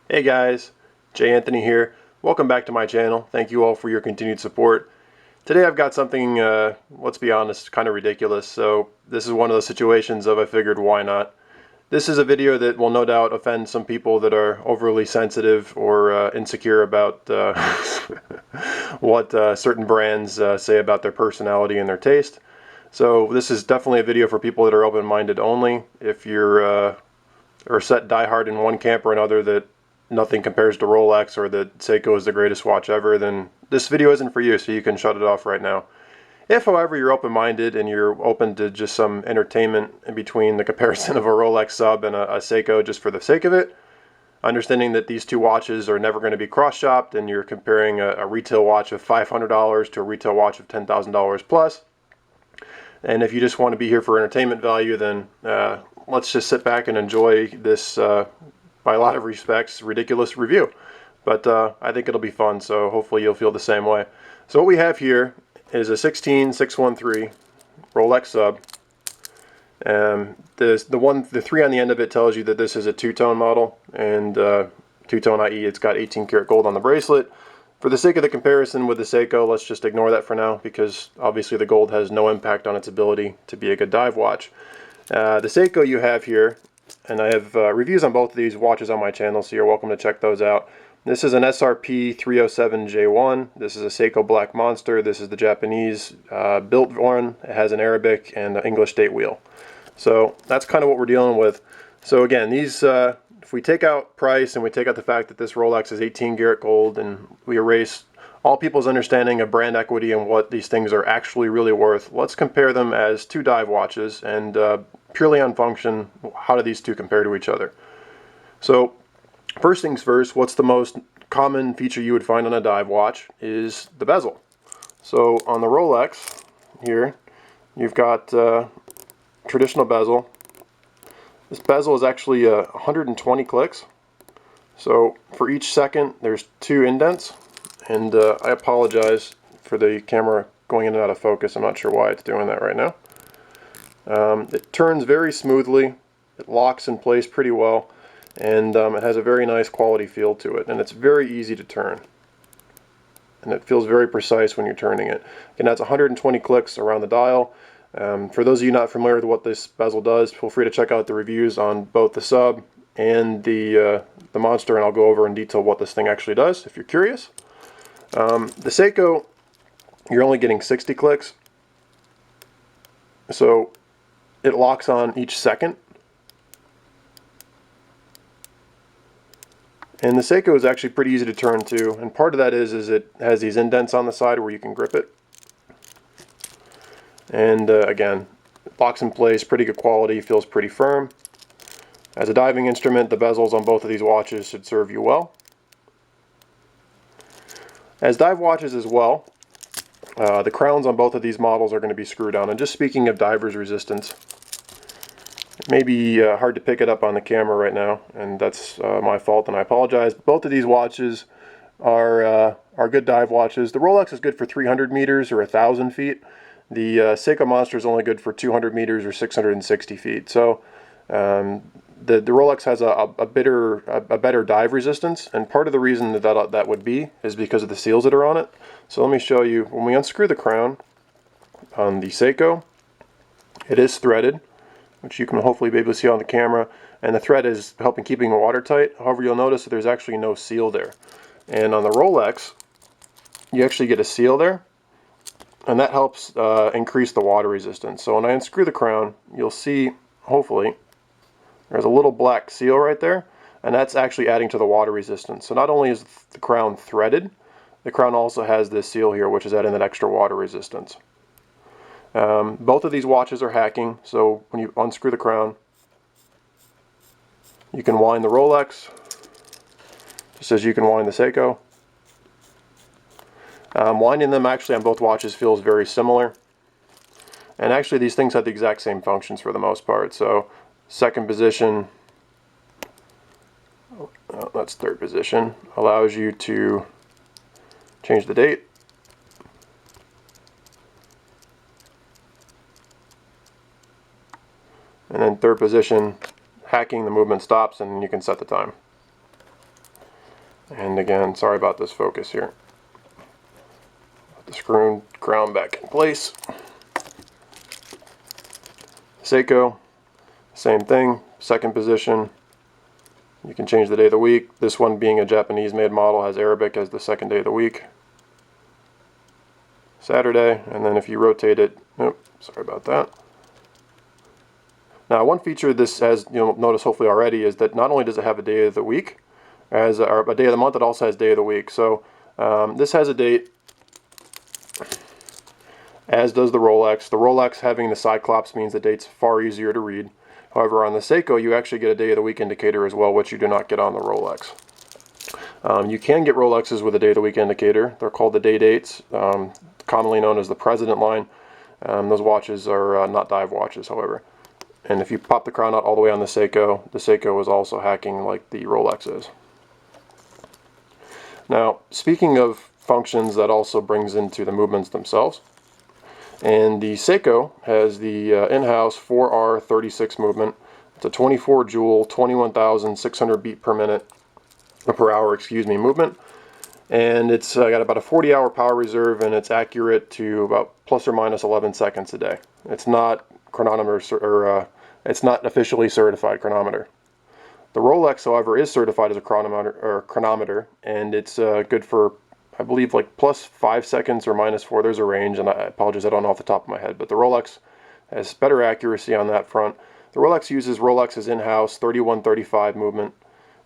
Hey guys, J.Anthony here. Welcome back to my channel. Thank you all for your continued support. Today I've got something, let's be honest, kind of ridiculous. So this is one of those situations of I figured why not. This is a video that will no doubt offend some people that are overly sensitive or insecure about what certain brands say about their personality and their taste. So this is definitely a video for people that are open-minded only. If you're or set diehard in one camp or another that nothing compares to Rolex or that Seiko is the greatest watch ever, then this video isn't for you, so you can shut it off right now. If, however, you're open-minded and you're open to just some entertainment in between the comparison of a Rolex sub and a Seiko just for the sake of it, understanding that these two watches are never going to be cross-shopped and you're comparing a retail watch of $500 to a retail watch of $10,000 plus, and if you just want to be here for entertainment value, then let's just sit back and enjoy this, by a lot of respects, ridiculous review. But I think it'll be fun, so hopefully you'll feel the same way. So what we have here is a 16613 Rolex sub. The 3 on the end of it tells you that this is a two-tone model, and two-tone, i.e. it's got 18 karat gold on the bracelet. For the sake of the comparison with the Seiko, let's just ignore that for now, because obviously the gold has no impact on its ability to be a good dive watch. The Seiko you have here, and I have reviews on both of these watches on my channel, so you're welcome to check those out. This is an SRP307J1. This is a Seiko Black Monster. This is the Japanese built one. It has an Arabic and an English date wheel. So that's kind of what we're dealing with. So again, these, if we take out price and we take out the fact that this Rolex is 18 karat gold, and we erase all people's understanding of brand equity and what these things are actually really worth, let's compare them as two dive watches, and purely on function, how do these two compare to each other? So first things first, what's the most common feature you would find on a dive watch is the bezel. So on the Rolex here, you've got traditional bezel. This bezel is actually 120 clicks. So for each second, there's 2 indents. And I apologize for the camera going in and out of focus. I'm not sure why it's doing that right now. It turns very smoothly. It locks in place pretty well. And it has a very nice quality feel to it. And it's very easy to turn. And it feels very precise when you're turning it. And that's 120 clicks around the dial. For those of you not familiar with what this bezel does, feel free to check out the reviews on both the sub and the Monster, and I'll go over in detail what this thing actually does if you're curious. The Seiko, you're only getting 60 clicks, so it locks on each second. And the Seiko is actually pretty easy to turn too, and part of that is it has these indents on the side where you can grip it. And again, it locks in place, pretty good quality, feels pretty firm. As a diving instrument, the bezels on both of these watches should serve you well. As dive watches as well, the crowns on both of these models are going to be screwed on. And just speaking of diver's resistance, it may be hard to pick it up on the camera right now, and that's my fault, and I apologize. Both of these watches are good dive watches. The Rolex is good for 300 meters or 1,000 feet. The Seiko Monster is only good for 200 meters or 660 feet. So the Rolex has a better dive resistance, and part of the reason that would be is because of the seals that are on it. So let me show you. When we unscrew the crown on the Seiko, it is threaded, which you can hopefully be able to see on the camera, and the thread is helping keeping it watertight. However, you'll notice that there's actually no seal there. And on the Rolex, you actually get a seal there, and that helps increase the water resistance. So when I unscrew the crown, you'll see, hopefully, there's a little black seal right there, and that's actually adding to the water resistance. So not only is the crown threaded, the crown also has this seal here, which is adding that extra water resistance. Both of these watches are hacking, so when you unscrew the crown, you can wind the Rolex, just as you can wind the Seiko. Winding them actually on both watches feels very similar. And actually these things have the exact same functions for the most part. So second position, that's third position, allows you to change the date. And then third position, hacking, the movement stops and you can set the time. And again, sorry about this focus here. Put the screw ground back in place. Seiko, same thing, second position. You can change the day of the week. This one, being a Japanese made model, has Arabic as the second day of the week. Saturday, and then if you rotate it, sorry about that. Now, one feature this has, you'll notice hopefully already, is that not only does it have a day of the week, or a day of the month, it also has day of the week. So this has a date, as does the Rolex. The Rolex having the Cyclops means the date's far easier to read. However, on the Seiko, you actually get a day of the week indicator as well, which you do not get on the Rolex. You can get Rolexes with a day of the week indicator. They're called the day dates, commonly known as the President line. Those watches are not dive watches, however. And if you pop the crown out all the way on the Seiko is also hacking like the Rolex is. Now, speaking of functions, that also brings into the movements themselves. And the Seiko has the in-house 4R36 movement. It's a 24 joule, 21,600 beat per minute, per hour, excuse me, movement. And it's got about a 40-hour power reserve, and it's accurate to about plus or minus 11 seconds a day. It's not chronometer, or it's not officially certified chronometer. The Rolex, however, is certified as a chronometer, and it's good for, I believe, like plus 5 seconds or minus 4. There's a range, and I apologize, I don't know off the top of my head, but the Rolex has better accuracy on that front. The Rolex uses Rolex's in-house 3135 movement.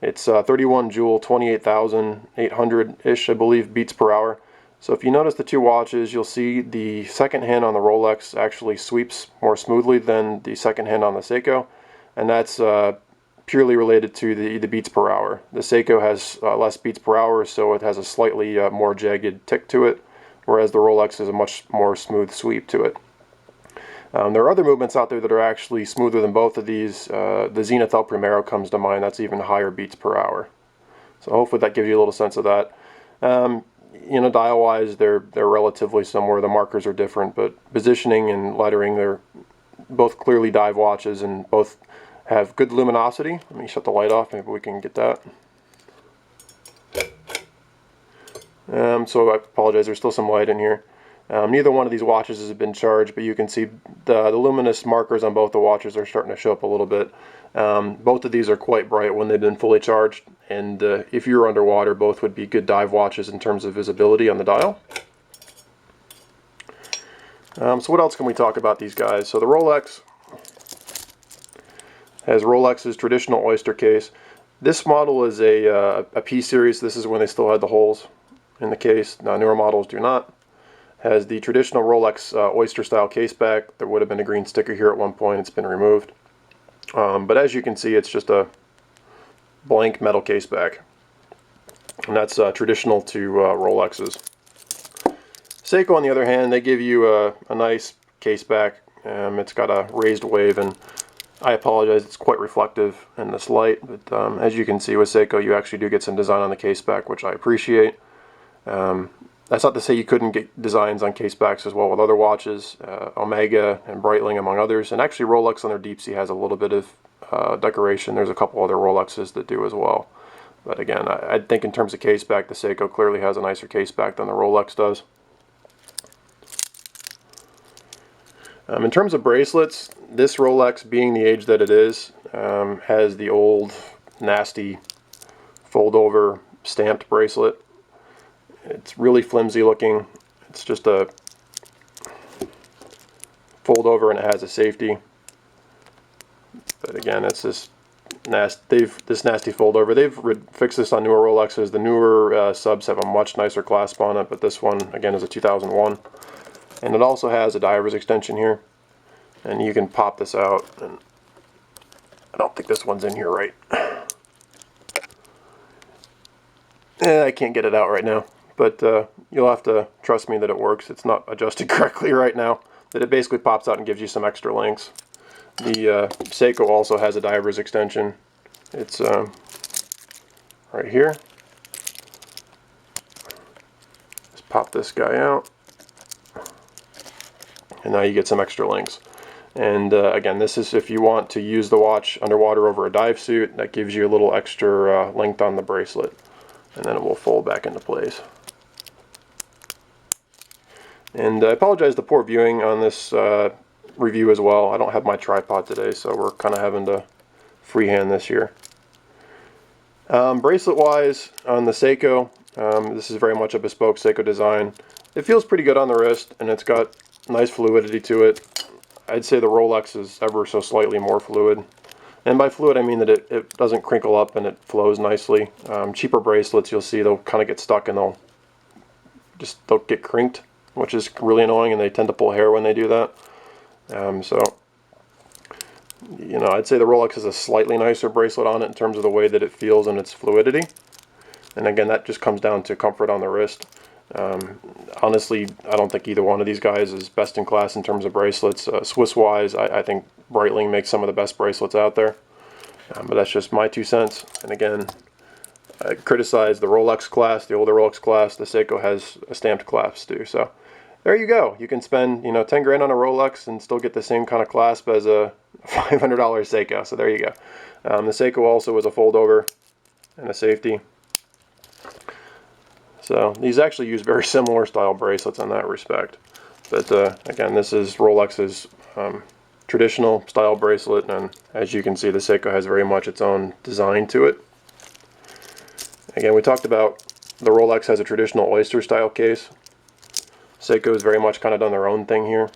It's 31 joule, 28,800-ish, I believe, beats per hour. So if you notice the two watches, you'll see the second hand on the Rolex actually sweeps more smoothly than the second hand on the Seiko, and that's purely related to the beats per hour. The Seiko has less beats per hour, so it has a slightly more jagged tick to it, whereas the Rolex has a much more smooth sweep to it. There are other movements out there that are actually smoother than both of these. The Zenith El Primero comes to mind. That's even higher beats per hour. So hopefully that gives you a little sense of that. You know, dial-wise, they're relatively similar. The markers are different, but positioning and lettering, they're both clearly dive watches, and both have good luminosity. Let me shut the light off, maybe we can get that. So I apologize, there's still some light in here. Neither one of these watches has been charged, but you can see the luminous markers on both the watches are starting to show up a little bit. Both of these are quite bright when they've been fully charged, and if you're underwater, both would be good dive watches in terms of visibility on the dial. So what else can we talk about these guys? So the Rolex has Rolex's traditional oyster case. This model is a P series. This is when they still had the holes in the case. Now, newer models do not. Has the traditional Rolex oyster style case back. There would have been a green sticker here at one point. It's been removed. But as you can see, it's just a blank metal case back. And that's traditional to Rolexes. Seiko, on the other hand, they give you a nice case back. It's got a raised wave, and I apologize, it's quite reflective in this light, but as you can see with Seiko, you actually do get some design on the case back, which I appreciate. That's not to say you couldn't get designs on case backs as well with other watches, Omega and Breitling among others, and actually Rolex on their Deep Sea has a little bit of decoration. There's a couple other Rolexes that do as well. But again, I think in terms of case back, the Seiko clearly has a nicer case back than the Rolex does. In terms of bracelets, this Rolex, being the age that it is, has the old, nasty, fold-over stamped bracelet. It's really flimsy looking. It's just a fold-over, and it has a safety. But again, it's this nasty fold-over. They've fixed this on newer Rolexes. The newer subs have a much nicer clasp on it, but this one, again, is a 2001. And it also has a diver's extension here, and you can pop this out, and I don't think this one's in here right. I can't get it out right now, but you'll have to trust me that it works. It's not adjusted correctly right now, that it basically pops out and gives you some extra links. The Seiko also has a diver's extension. It's right here. Just pop this guy out, and now you get some extra links. And again, this is if you want to use the watch underwater over a dive suit. That gives you a little extra length on the bracelet. and then it will fold back into place. And I apologize the poor viewing on this review as well. I don't have my tripod today, so we're kind of having to freehand this here. Bracelet wise, on the Seiko, this is very much a bespoke Seiko design. It feels pretty good on the wrist, and it's got nice fluidity to it. I'd say the Rolex is ever so slightly more fluid. And by fluid I mean that it doesn't crinkle up and it flows nicely. Cheaper bracelets, you'll see they'll kind of get stuck and they'll get crinked, which is really annoying, and they tend to pull hair when they do that. So, you know, I'd say the Rolex has a slightly nicer bracelet on it in terms of the way that it feels and its fluidity. And again, that just comes down to comfort on the wrist. Honestly, I don't think either one of these guys is best in class in terms of bracelets. Swiss-wise, I think Breitling makes some of the best bracelets out there. But that's just my 2 cents. And again, I criticize the Rolex class, the older Rolex class. The Seiko has a stamped clasp too. So there you go. You can spend, you know, 10 grand on a Rolex and still get the same kind of clasp as a $500 Seiko. So there you go. The Seiko also is a fold over and a safety. So these actually use very similar style bracelets in that respect. But again, this is Rolex's traditional style bracelet, and as you can see, the Seiko has very much its own design to it. Again, we talked about the Rolex has a traditional oyster style case. Seiko has very much kind of done their own thing here.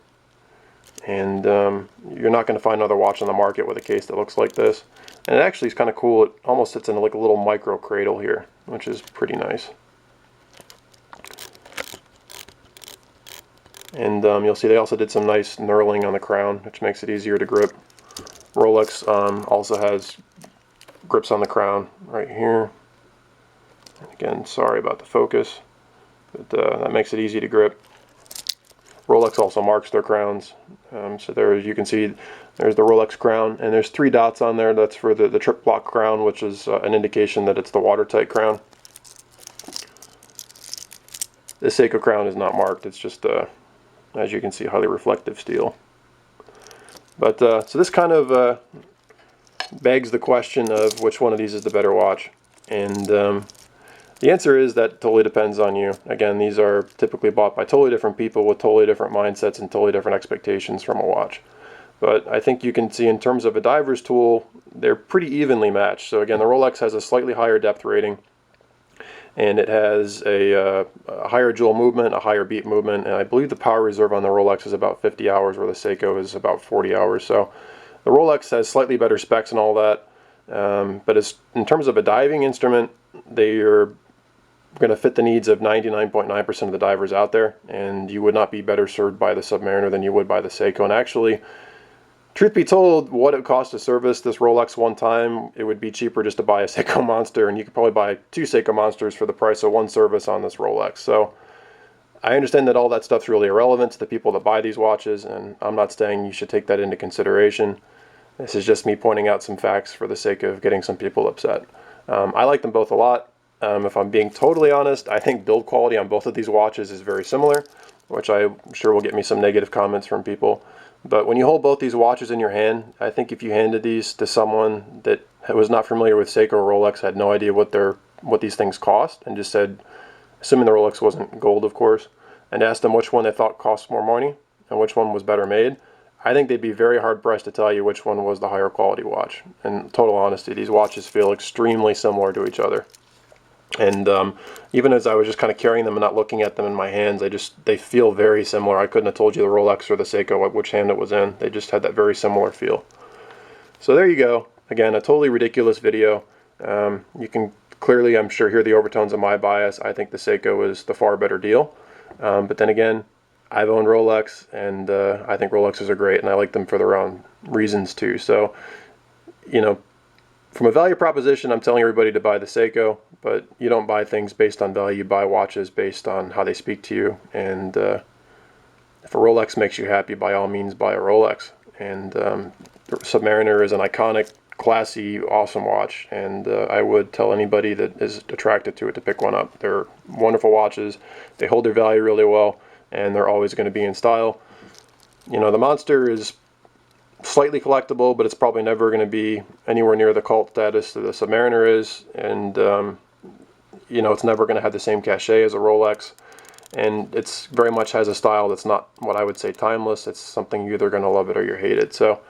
And you're not going to find another watch on the market with a case that looks like this. And it actually is kind of cool. It almost sits in like a little micro cradle here, which is pretty nice. And you'll see they also did some nice knurling on the crown, which makes it easier to grip. Rolex also has grips on the crown right here. Again, sorry about the focus, but that makes it easy to grip. Rolex also marks their crowns. So there, as you can see, there's the Rolex crown, and there's 3 dots on there. That's for the trip lock crown, which is an indication that it's the watertight crown. The Seiko crown is not marked. It's just, as you can see, highly reflective steel. But so this kind of begs the question of which one of these is the better watch. And the answer is that totally depends on you. Again, these are typically bought by totally different people with totally different mindsets and totally different expectations from a watch. But I think you can see in terms of a diver's tool, they're pretty evenly matched. So again, the Rolex has a slightly higher depth rating, and it has a higher joule movement, a higher beat movement, and I believe the power reserve on the Rolex is about 50 hours, where the Seiko is about 40 hours. So the Rolex has slightly better specs and all that, but in terms of a diving instrument, they are going to fit the needs of 99.9% of the divers out there, and you would not be better served by the Submariner than you would by the Seiko. And actually, truth be told, what it costs to service this Rolex one time, it would be cheaper just to buy a Seiko Monster, and you could probably buy 2 Seiko Monsters for the price of 1 service on this Rolex. So I understand that all that stuff's really irrelevant to the people that buy these watches, and I'm not saying you should take that into consideration. This is just me pointing out some facts for the sake of getting some people upset. I like them both a lot. If I'm being totally honest, I think build quality on both of these watches is very similar, which I'm sure will get me some negative comments from people. But when you hold both these watches in your hand, I think if you handed these to someone that was not familiar with Seiko or Rolex, had no idea what these things cost, and just said, assuming the Rolex wasn't gold, of course, and asked them which one they thought cost more money and which one was better made, I think they'd be very hard-pressed to tell you which one was the higher quality watch. In total honesty, these watches feel extremely similar to each other. And even as I was just kind of carrying them and not looking at them in my hands, they feel very similar. I couldn't have told you the Rolex or the Seiko which hand it was in. They just had that very similar feel. So there you go. Again, a totally ridiculous video. You can clearly, I'm sure, hear the overtones of my bias. I think the Seiko is the far better deal. But then again, I've owned Rolex, and I think Rolexes are great, and I like them for their own reasons too. So, you know, from a value proposition, I'm telling everybody to buy the Seiko, but you don't buy things based on value. You buy watches based on how they speak to you. And if a Rolex makes you happy, by all means buy a Rolex. And the Submariner is an iconic, classy, awesome watch. And I would tell anybody that is attracted to it to pick one up. They're wonderful watches. They hold their value really well, and they're always going to be in style. You know, the Monster is slightly collectible, but it's probably never going to be anywhere near the cult status that the Submariner is. And you know, it's never going to have the same cachet as a Rolex. And it's very much has a style that's not what I would say timeless. It's something you're either going to love it or you hate it. So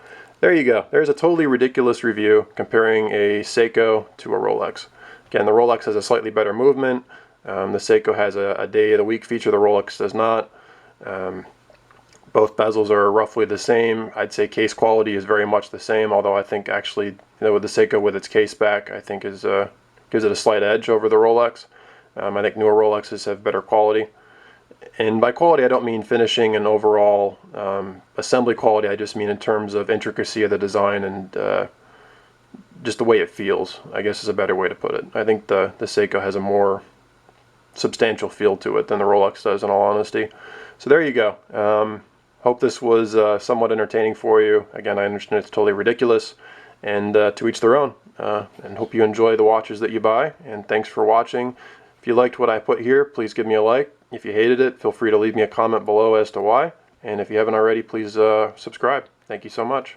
there you go. There's a totally ridiculous review comparing a Seiko to a Rolex. Again, the Rolex has a slightly better movement. The Seiko has a day of the week feature. The Rolex does not. Both bezels are roughly the same. I'd say case quality is very much the same, although I think actually, you know, with the Seiko with its case back, I think gives it a slight edge over the Rolex. I think newer Rolexes have better quality. And by quality, I don't mean finishing and overall assembly quality. I just mean in terms of intricacy of the design and just the way it feels, I guess is a better way to put it. I think the Seiko has a more substantial feel to it than the Rolex does, in all honesty. So there you go. Hope this was somewhat entertaining for you. Again, I understand it's totally ridiculous, and to each their own. And hope you enjoy the watches that you buy, and thanks for watching. If you liked what I put here, please give me a like. If you hated it, feel free to leave me a comment below as to why. And if you haven't already, please subscribe. Thank you so much.